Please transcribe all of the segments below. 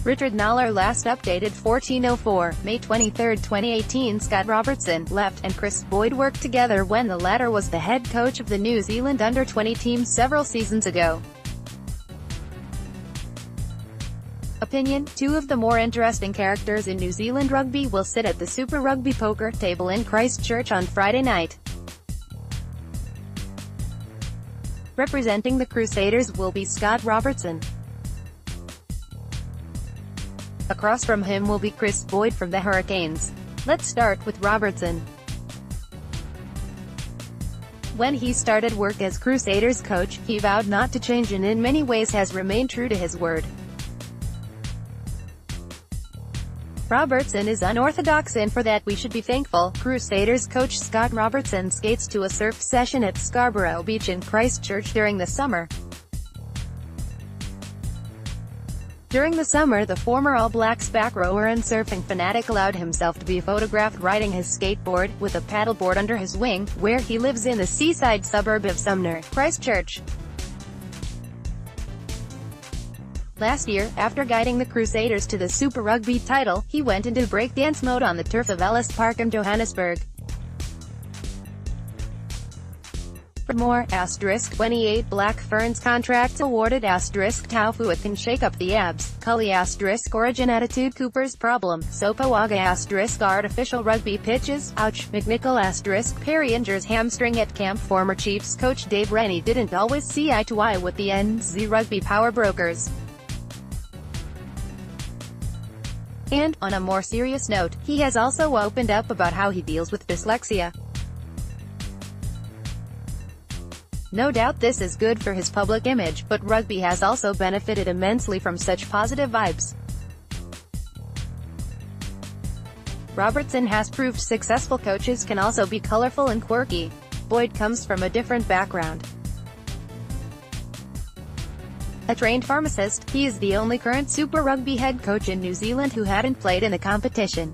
Richard KNOWLER Last updated 1404, May 23, 2018. Scott Robertson left, and Chris Boyd worked together when the latter was the head coach of the New Zealand under-20 team several seasons ago. Opinion: two of the more interesting characters in New Zealand rugby will sit at the Super Rugby poker table in Christchurch on Friday night. Representing the Crusaders will be Scott Robertson. Across from him will be Chris Boyd from the Hurricanes. Let's start with Robertson. When he started work as Crusaders coach, he vowed not to change and in many ways has remained true to his word. Robertson is unorthodox, and for that we should be thankful. Crusaders coach Scott Robertson skates to a surf session at Scarborough Beach in Christchurch during the summer. During the summer, the former All Blacks back rower and surfing fanatic allowed himself to be photographed riding his skateboard, with a paddleboard under his wing, where he lives in the seaside suburb of Sumner, Christchurch. Last year, after guiding the Crusaders to the Super Rugby title, he went into breakdance mode on the turf of Ellis Park in Johannesburg. For more, 28 Black Ferns contracts awarded, Taufu it can shake up the abs, Cully origin attitude Cooper's problem, Sopoaga artificial rugby pitches, ouch, McNichol Perry injures hamstring at camp. Former Chiefs coach Dave Rennie didn't always see eye to eye with the NZ Rugby power brokers. And, on a more serious note, he has also opened up about how he deals with dyslexia. No doubt this is good for his public image, but rugby has also benefited immensely from such positive vibes. Robertson has proved successful coaches can also be colorful and quirky. Boyd comes from a different background. A trained pharmacist, he is the only current Super Rugby head coach in New Zealand who hadn't played in the competition.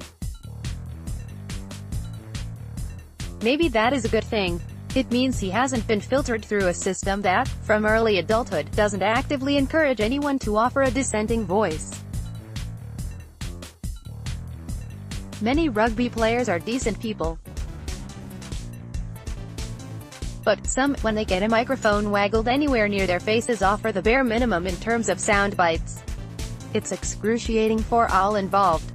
Maybe that is a good thing. It means he hasn't been filtered through a system that, from early adulthood, doesn't actively encourage anyone to offer a dissenting voice. Many rugby players are decent people. But some, when they get a microphone waggled anywhere near their faces, offer the bare minimum in terms of sound bites. It's excruciating for all involved.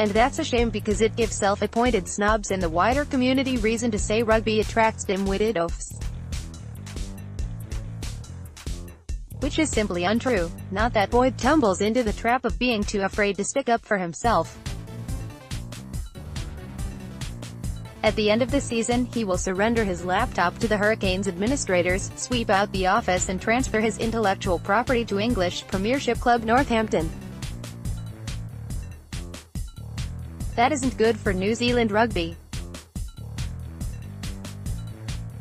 And that's a shame, because it gives self-appointed snobs in the wider community reason to say rugby attracts dim-witted oafs. Which is simply untrue. Not that Boyd tumbles into the trap of being too afraid to stick up for himself. At the end of the season, he will surrender his laptop to the Hurricanes administrators, sweep out the office and transfer his intellectual property to English Premiership club Northampton. That isn't good for New Zealand rugby.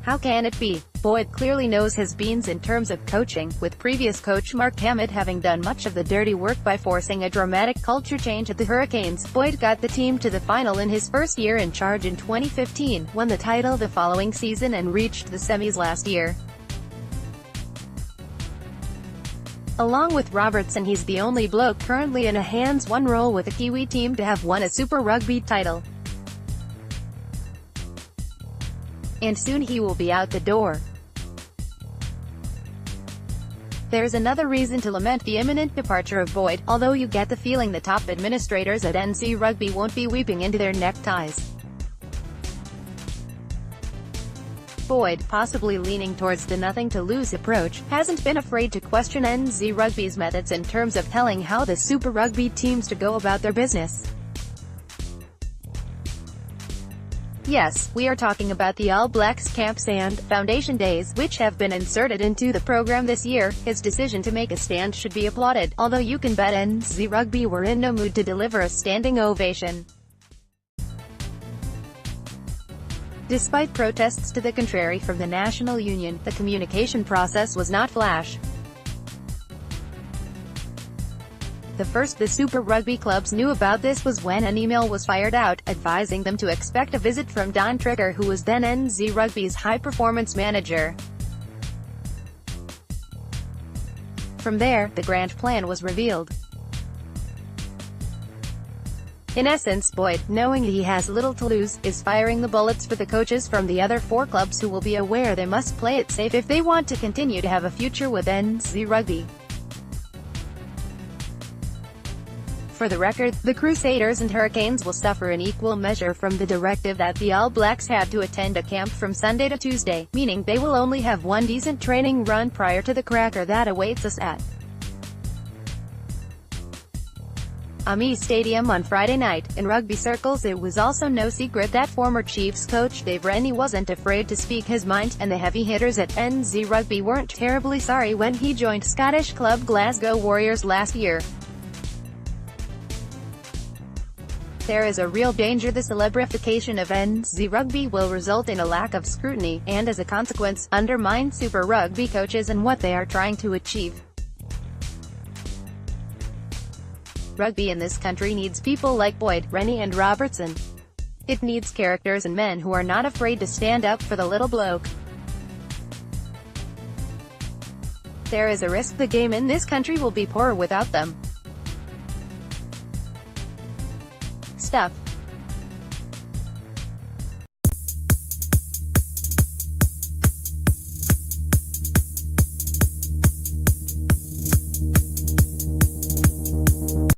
How can it be? Boyd clearly knows his beans in terms of coaching, with previous coach Mark Hammett having done much of the dirty work by forcing a dramatic culture change at the Hurricanes. Boyd got the team to the final in his first year in charge in 2015, won the title the following season and reached the semis last year. Along with Robertson, he's the only bloke currently in a hands-on role with a Kiwi team to have won a Super Rugby title. And soon he will be out the door. There's another reason to lament the imminent departure of Boyd, although you get the feeling the top administrators at NZ Rugby won't be weeping into their neckties. Boyd, possibly leaning towards the nothing-to-lose approach, hasn't been afraid to question NZ Rugby's methods in terms of telling how the Super Rugby teams to go about their business. Yes, we are talking about the All Blacks camps and foundation days, which have been inserted into the program this year. His decision to make a stand should be applauded, although you can bet NZ Rugby were in no mood to deliver a standing ovation. Despite protests to the contrary from the National Union, the communication process was not flash. The first the Super Rugby clubs knew about this was when an email was fired out, advising them to expect a visit from Don Trigger, who was then NZ Rugby's high-performance manager. from there, the grand plan was revealed. In essence, Boyd, knowing he has little to lose, is firing the bullets for the coaches from the other 4 clubs who will be aware they must play it safe if they want to continue to have a future with NZ Rugby. For the record, the Crusaders and Hurricanes will suffer in equal measure from the directive that the All Blacks had to attend a camp from Sunday to Tuesday, meaning they will only have one decent training run prior to the cracker that awaits us at Ami Stadium on Friday night. In rugby circles, it was also no secret that former Chiefs coach Dave Rennie wasn't afraid to speak his mind, and the heavy hitters at NZ Rugby weren't terribly sorry when he joined Scottish club Glasgow Warriors last year. There is a real danger the celebrification of NZ Rugby will result in a lack of scrutiny, and as a consequence, undermine Super Rugby coaches and what they are trying to achieve. Rugby in this country needs people like Boyd, Rennie and Robertson. It needs characters and men who are not afraid to stand up for the little bloke. There is a risk the game in this country will be poorer without them. Stuff.